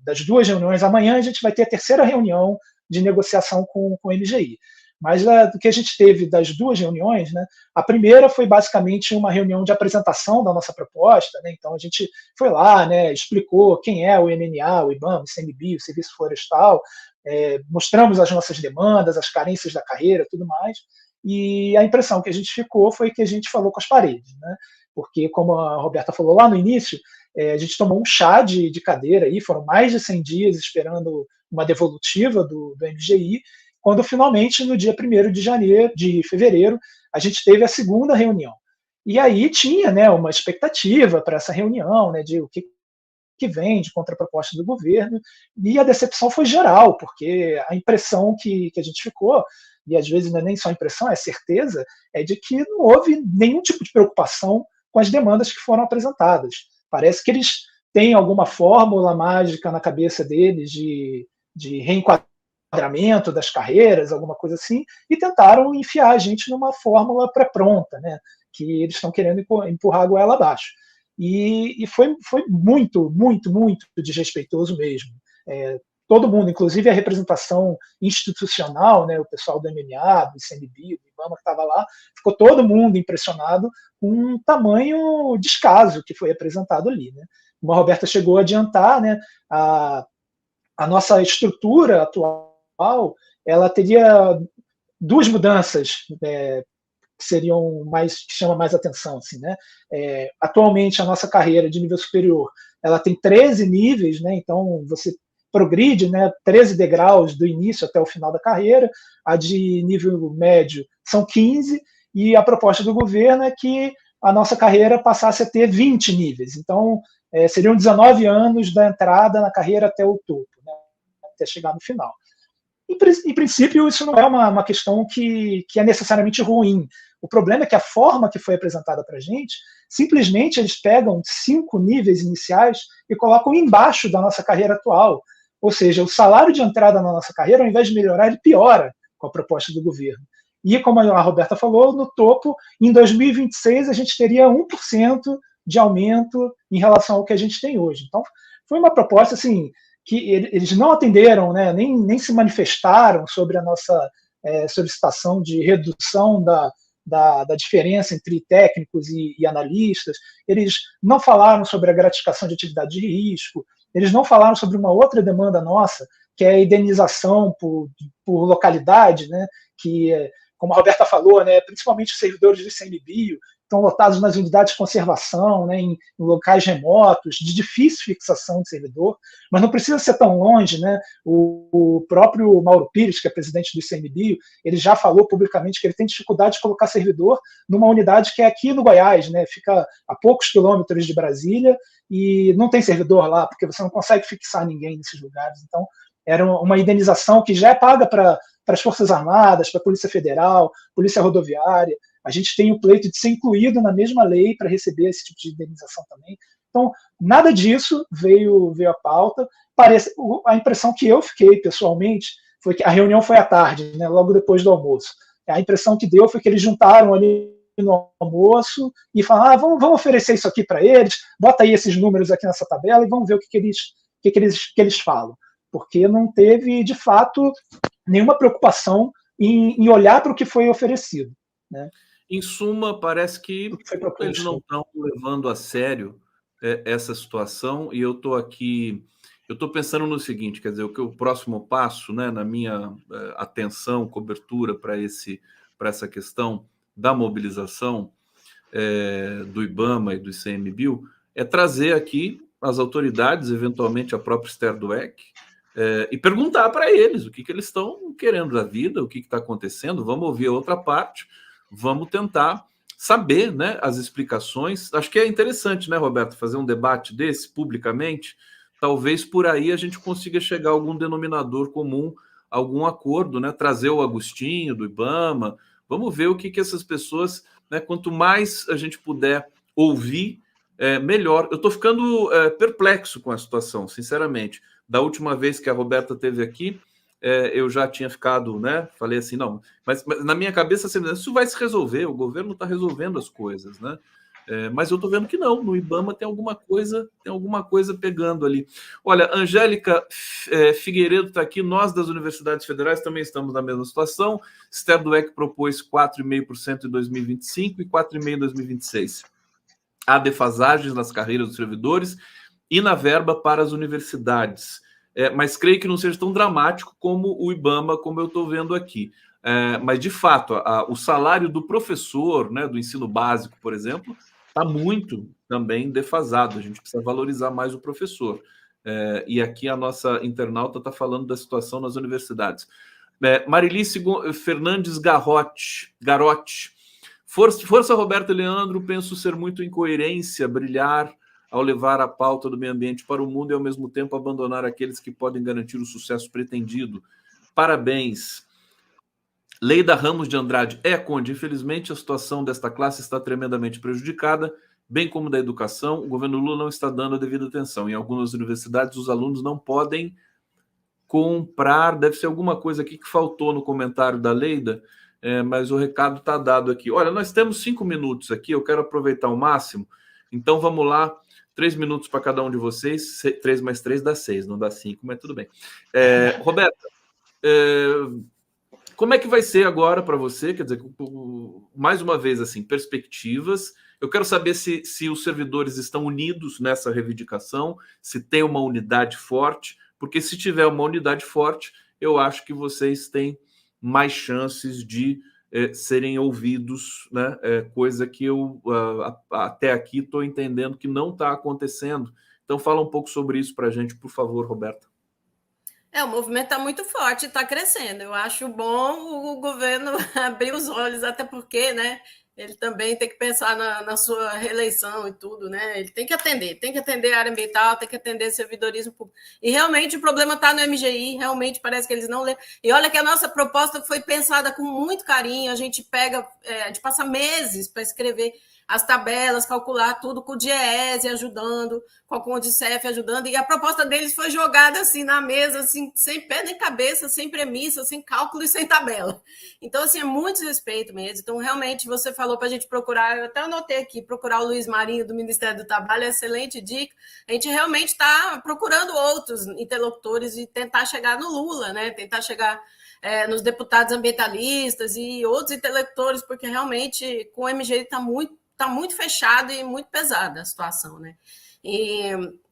das duas reuniões, amanhã a gente vai ter a terceira reunião de negociação com o MGI. Mas do que a gente teve das duas reuniões, né, a primeira foi basicamente uma reunião de apresentação da nossa proposta, né, então a gente foi lá, né, explicou quem é o MMA, o IBAMA, o ICMBio, o Serviço Florestal, mostramos as nossas demandas, as carências da carreira, tudo mais, e a impressão que a gente ficou foi que a gente falou com as paredes, né, porque, como a Roberta falou lá no início, a gente tomou um chá de cadeira, aí, foram mais de 100 dias esperando uma devolutiva do MGI, quando finalmente, no dia 1º de fevereiro, a gente teve a segunda reunião. E aí tinha, né, uma expectativa para essa reunião, né, de o que vem de contraproposta do governo, e a decepção foi geral, porque a impressão que a gente ficou, e às vezes não é nem só impressão, é certeza, é de que não houve nenhum tipo de preocupação com as demandas que foram apresentadas. Parece que eles têm alguma fórmula mágica na cabeça deles de reenquadramento das carreiras, alguma coisa assim, e tentaram enfiar a gente numa fórmula pré-pronta, né, que eles estão querendo empurrar a goela abaixo. E foi muito, muito, muito desrespeitoso mesmo. Todo mundo, inclusive a representação institucional, né, o pessoal do MMA, do ICMBio, do IBAMA que estava lá, ficou todo mundo impressionado com o tamanho descaso que foi apresentado ali, né. Como a Roberta chegou a adiantar, né, a nossa estrutura atual, ela teria duas mudanças que chamam mais atenção, assim, né? Atualmente a nossa carreira de nível superior, ela tem 13 níveis, né? Então você progride, né, 13 degraus do início até o final da carreira. A de nível médio são 15, e a proposta do governo é que a nossa carreira passasse a ter 20 níveis. Então, seriam 19 anos da entrada na carreira até o topo, né, até chegar no final. Em princípio, isso não é uma questão que é necessariamente ruim. O problema é que a forma que foi apresentada para a gente, simplesmente eles pegam 5 níveis iniciais e colocam embaixo da nossa carreira atual. Ou seja, o salário de entrada na nossa carreira, ao invés de melhorar, ele piora com a proposta do governo. E, como a Roberta falou, no topo, em 2026, a gente teria 1% de aumento em relação ao que a gente tem hoje. Então, foi uma proposta assim, que eles não atenderam, né, nem se manifestaram sobre a nossa solicitação de redução da diferença entre técnicos e analistas. Eles não falaram sobre a gratificação de atividade de risco, eles não falaram sobre uma outra demanda nossa, que é a indenização por localidade, né, que, como a Roberta falou, né, principalmente os servidores do ICMBio estão lotados nas unidades de conservação, né, em locais remotos, de difícil fixação de servidor, mas não precisa ser tão longe, né? O próprio Mauro Pires, que é presidente do ICMBio, ele já falou publicamente que ele tem dificuldade de colocar servidor numa unidade que é aqui no Goiás, né? Fica a poucos quilômetros de Brasília e não tem servidor lá, porque você não consegue fixar ninguém nesses lugares. Então, era uma indenização que já é paga para para as Forças Armadas, para a Polícia Federal, Polícia Rodoviária. A gente tem o pleito de ser incluído na mesma lei para receber esse tipo de indenização também. Então, nada disso veio à pauta. A impressão que eu fiquei, pessoalmente, foi que a reunião foi à tarde, né, logo depois do almoço. A impressão que deu foi que eles juntaram ali no almoço e falaram, vamos oferecer isso aqui para eles, bota aí esses números aqui nessa tabela e vamos ver o que eles falam. Porque não teve, de fato, nenhuma preocupação em olhar para o que foi oferecido, né? Em suma, parece que eles não estão levando a sério essa situação, e eu estou pensando no seguinte, quer dizer, o próximo passo, né, na minha atenção, cobertura para essa questão da mobilização do IBAMA e do ICMBio é trazer aqui as autoridades, eventualmente a própria Esther Dweck, e perguntar para eles o que eles estão querendo da vida, o que está acontecendo. Vamos ouvir a outra parte, vamos tentar saber, né, as explicações. Acho que é interessante, né, Roberto, fazer um debate desse publicamente. Talvez por aí a gente consiga chegar a algum denominador comum, algum acordo, né? Trazer o Agostinho do IBAMA. Vamos ver o que essas pessoas, né, quanto mais a gente puder ouvir, melhor. Eu estou ficando perplexo com a situação, sinceramente. Da última vez que a Roberta esteve aqui, eu já tinha ficado, né? Falei assim, não, mas na minha cabeça sempre, isso vai se resolver, o governo está resolvendo as coisas, né? Mas eu estou vendo que não, no IBAMA tem alguma coisa pegando ali. Olha, Angélica Figueiredo está aqui, nós das universidades federais também estamos na mesma situação. Esther Dweck propôs 4,5% em 2025 e 4,5% em 2026. Há defasagens nas carreiras dos servidores e na verba para as universidades. Mas creio que não seja tão dramático como o IBAMA, como eu estou vendo aqui. Mas, de fato, o salário do professor, né, do ensino básico, por exemplo, está muito também defasado. A gente precisa valorizar mais o professor. E aqui a nossa internauta está falando da situação nas universidades. Marilice Fernandes Garotti. Força, Roberto e Leandro. Penso ser muito incoerência brilhar ao levar a pauta do meio ambiente para o mundo e, ao mesmo tempo, abandonar aqueles que podem garantir o sucesso pretendido. Parabéns. Leida Ramos de Andrade. Conde, infelizmente a situação desta classe está tremendamente prejudicada, bem como da educação. O governo Lula não está dando a devida atenção. Em algumas universidades, os alunos não podem comprar. Deve ser alguma coisa aqui que faltou no comentário da Leida, mas o recado está dado aqui. Olha, nós temos 5 minutos aqui, eu quero aproveitar ao máximo. Então, vamos lá. 3 minutos para cada um de vocês. 3 mais 3 dá 6, não dá 5, mas tudo bem. Roberta, como é que vai ser agora para você? Quer dizer, mais uma vez, assim, perspectivas. Eu quero saber se os servidores estão unidos nessa reivindicação, se tem uma unidade forte, porque se tiver uma unidade forte, eu acho que vocês têm mais chances de serem ouvidos, né? Coisa que eu até aqui estou entendendo que não está acontecendo. Então, fala um pouco sobre isso para a gente, por favor, Roberta. O movimento está muito forte, está crescendo. Eu acho bom o governo abrir os olhos, até porque, né, ele também tem que pensar na sua reeleição e tudo, né? Ele tem que atender a área ambiental, tem que atender servidorismo público. E realmente o problema está no MGI, realmente parece que eles não lêem. E olha que a nossa proposta foi pensada com muito carinho, a gente passa meses para escrever as tabelas, calcular tudo com o DIEESE ajudando, com a Condicef ajudando, e a proposta deles foi jogada assim na mesa, assim, sem pé nem cabeça, sem premissa, sem cálculo e sem tabela. Então, assim, é muito respeito mesmo. Então, realmente, você falou para a gente procurar, eu até anotei aqui, procurar o Luiz Marinho do Ministério do Trabalho, excelente dica. A gente realmente está procurando outros interlocutores e tentar chegar no Lula, né? Tentar chegar nos deputados ambientalistas e outros interlocutores, porque realmente com o MGI está muito fechado e muito pesada a situação, né? E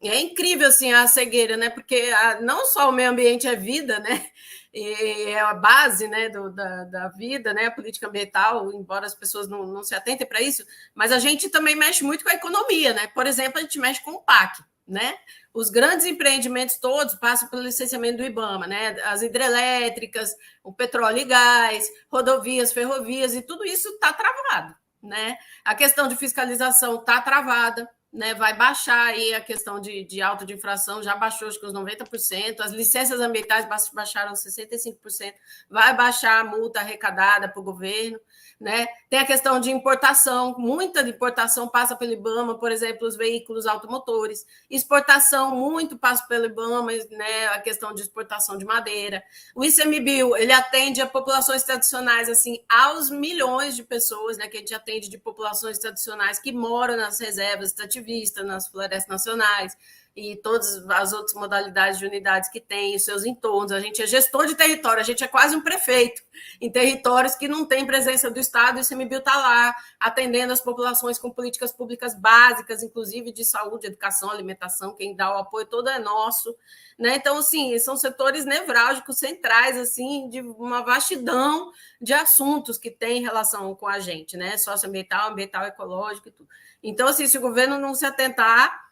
é incrível, assim, a cegueira, né? Porque não só o meio ambiente é vida, né? E é a base, né, da vida, né? A política ambiental, embora as pessoas não se atentem para isso, mas a gente também mexe muito com a economia, né? Por exemplo, a gente mexe com o PAC, né? Os grandes empreendimentos todos passam pelo licenciamento do IBAMA, né? As hidrelétricas, o petróleo e gás, rodovias, ferrovias, e tudo isso está travado, né? A questão de fiscalização está travada, né, vai baixar aí a questão de auto de infração, já baixou acho que uns 90%, as licenças ambientais baixaram 65%, vai baixar a multa arrecadada para o governo, né? Tem a questão de importação, muita importação passa pelo IBAMA, por exemplo, os veículos automotores, exportação muito passa pelo IBAMA, né, a questão de exportação de madeira. O ICMBio, ele atende a populações tradicionais, assim, aos milhões de pessoas, né, que a gente atende de populações tradicionais que moram nas reservas extrativistas, nas florestas nacionais, e todas as outras modalidades de unidades que tem, os seus entornos. A gente é gestor de território, a gente é quase um prefeito em territórios que não tem presença do Estado, e o ICMBio está lá, atendendo as populações com políticas públicas básicas, inclusive de saúde, educação, alimentação, quem dá o apoio todo é nosso, né? Então, assim, são setores nevrálgicos, centrais, assim, de uma vastidão de assuntos que tem relação com a gente, né? Socioambiental, ambiental, ecológico e tudo. Então, assim, se o governo não se atentar,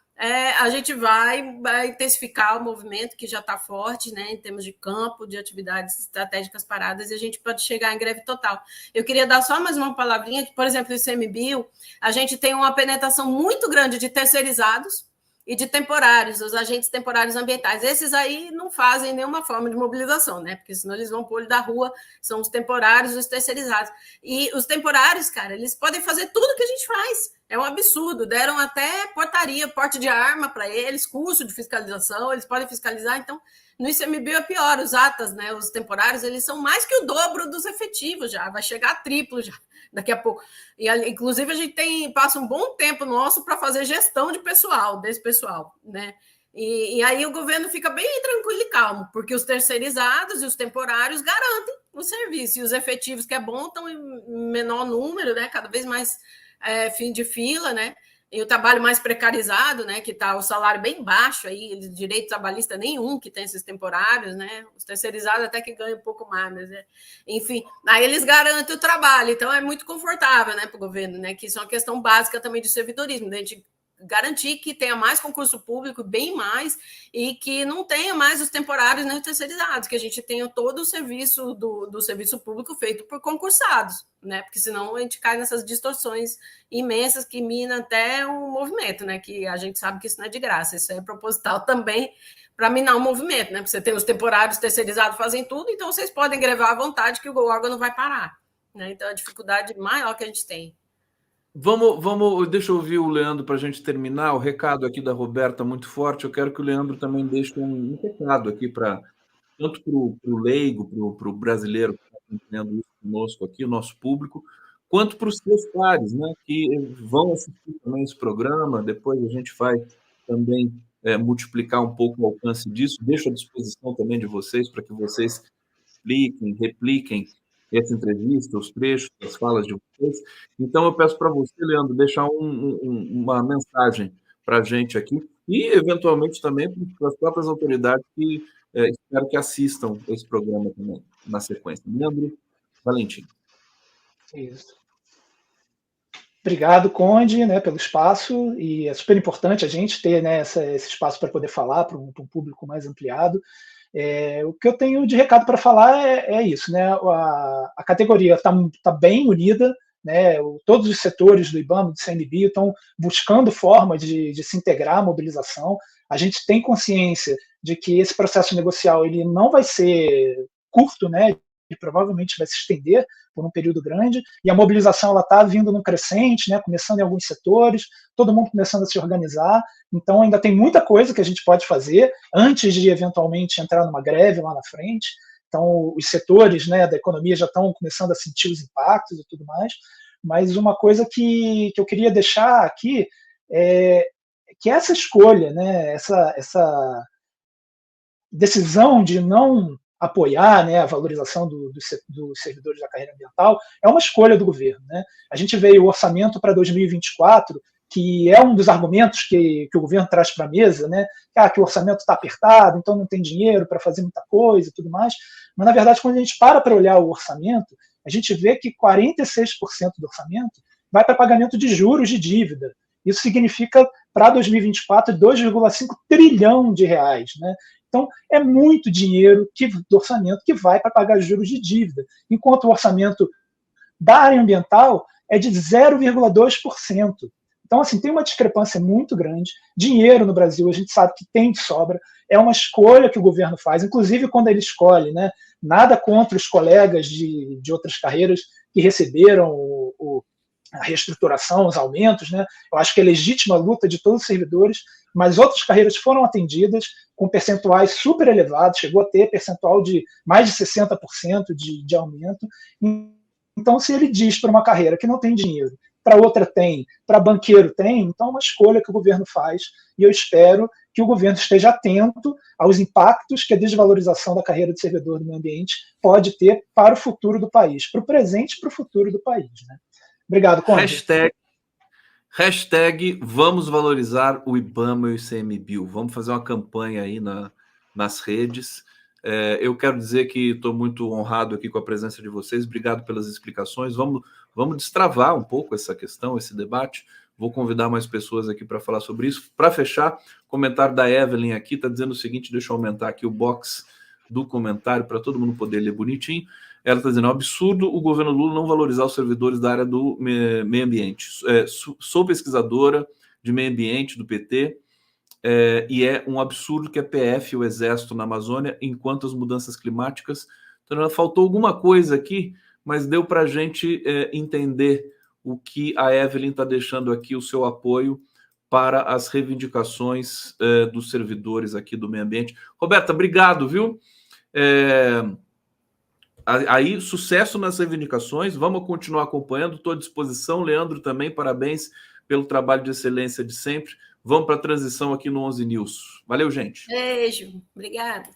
a gente vai intensificar o movimento que já está forte, né, em termos de campo, de atividades estratégicas paradas, e a gente pode chegar em greve total. Eu queria dar só mais uma palavrinha, que, por exemplo, no ICMBio, a gente tem uma penetração muito grande de terceirizados e de temporários, os agentes temporários ambientais. Esses aí não fazem nenhuma forma de mobilização, né? Porque senão eles vão para o olho da rua, são os temporários, os terceirizados. E os temporários, cara, eles podem fazer tudo que a gente faz. É um absurdo. Deram até portaria, porte de arma para eles, curso de fiscalização, eles podem fiscalizar. Então, no ICMBio é pior. Os atas, né, os temporários, eles são mais que o dobro dos efetivos já. Vai chegar a triplo já, daqui a pouco. E, inclusive, a gente passa um bom tempo nosso para fazer gestão de pessoal, desse pessoal, né? E aí o governo fica bem tranquilo e calmo, porque os terceirizados e os temporários garantem o serviço. E os efetivos, que é bom, estão em menor número, né? Cada vez mais fim de fila, né? E o trabalho mais precarizado, né? Que está o salário bem baixo aí, direito trabalhista nenhum que tem esses temporários, né? Os terceirizados até que ganham um pouco mais, mas enfim, aí eles garantem o trabalho, então é muito confortável, né, para o governo, né? Que isso é uma questão básica também de servidorismo, da gente garantir que tenha mais concurso público, bem mais, e que não tenha mais os temporários nem os terceirizados, que a gente tenha todo o serviço do serviço público feito por concursados, né? Porque senão a gente cai nessas distorções imensas que minam até o movimento, né? Que a gente sabe que isso não é de graça, isso é proposital também para minar o movimento, né? Porque você tem os temporários terceirizados fazem tudo, então vocês podem grevar à vontade que o órgão não vai parar, né? Então é a dificuldade maior que a gente tem. Deixa eu ouvir o Leandro para a gente terminar. O recado aqui da Roberta muito forte. Eu quero que o Leandro também deixe um recado aqui tanto para o leigo, para o brasileiro que está entendendo isso conosco aqui, o nosso público, quanto para os seus pares, né, que vão assistir também esse programa. Depois a gente vai também multiplicar um pouco o alcance disso. Deixo à disposição também de vocês para que vocês expliquem, repliquem essa entrevista, os trechos, as falas de vocês. Então, eu peço para você, Leandro, deixar uma mensagem para a gente aqui e, eventualmente, também para as próprias autoridades que espero que assistam esse programa também, na sequência. Leandro Valentim. Isso. Obrigado, Conde, né, pelo espaço, e é super importante a gente ter, né, esse espaço para poder falar para um público mais ampliado. O que eu tenho de recado para falar é isso, né? A categoria está bem unida, né? Todos os setores do IBAMA, do ICMBio, estão buscando formas de se integrar à mobilização. A gente tem consciência de que esse processo negocial ele não vai ser curto, né? E provavelmente vai se estender por um período grande, e a mobilização está vindo num crescente, né, começando em alguns setores, todo mundo começando a se organizar, então ainda tem muita coisa que a gente pode fazer antes de eventualmente entrar numa greve lá na frente. Então os setores, né, da economia já estão começando a sentir os impactos e tudo mais, mas uma coisa que eu queria deixar aqui é que essa escolha, né, essa decisão de não apoiar, né, a valorização dos servidores da carreira ambiental é uma escolha do governo, né? A gente vê o orçamento para 2024, que é um dos argumentos que o governo traz para a mesa, né? Que o orçamento está apertado, então não tem dinheiro para fazer muita coisa e tudo mais, mas, na verdade, quando a gente para olhar o orçamento, a gente vê que 46% do orçamento vai para pagamento de juros de dívida. Isso significa, para 2024, 2,5 trilhão de reais, né? Então, é muito dinheiro do orçamento que vai para pagar juros de dívida, enquanto o orçamento da área ambiental é de 0,2%. Então, assim, tem uma discrepância muito grande. Dinheiro no Brasil, a gente sabe que tem de sobra. É uma escolha que o governo faz, inclusive quando ele escolhe, né? Nada contra os colegas de outras carreiras que receberam a reestruturação, os aumentos, né? Eu acho que é legítima a luta de todos os servidores, mas outras carreiras foram atendidas com percentuais super elevados, chegou a ter percentual de mais de 60% de aumento. Então, se ele diz para uma carreira que não tem dinheiro, para outra tem, para banqueiro tem, então é uma escolha que o governo faz, e eu espero que o governo esteja atento aos impactos que a desvalorização da carreira de servidor do meio ambiente pode ter para o futuro do país, para o presente e para o futuro do país, né? Obrigado, Conde. Hashtag vamos valorizar o IBAMA e o ICMBio. Vamos fazer uma campanha aí nas redes. Eu quero dizer que estou muito honrado aqui com a presença de vocês. Obrigado pelas explicações. Vamos destravar um pouco essa questão, esse debate. Vou convidar mais pessoas aqui para falar sobre isso. Para fechar, comentário da Evelyn aqui está dizendo o seguinte, deixa eu aumentar aqui o box do comentário para todo mundo poder ler bonitinho. Ela está dizendo, é um absurdo o governo Lula não valorizar os servidores da área do meio ambiente. Sou pesquisadora de meio ambiente do PT e é um absurdo que a PF e o Exército na Amazônia, enquanto as mudanças climáticas... Então, faltou alguma coisa aqui, mas deu para a gente entender o que a Evelyn está deixando aqui, o seu apoio para as reivindicações dos servidores aqui do meio ambiente. Roberta, obrigado, viu? Aí, sucesso nas reivindicações, vamos continuar acompanhando, estou à disposição. Leandro também, parabéns pelo trabalho de excelência de sempre. Vamos para a transição aqui no 11 News. Valeu, gente. Beijo, obrigada.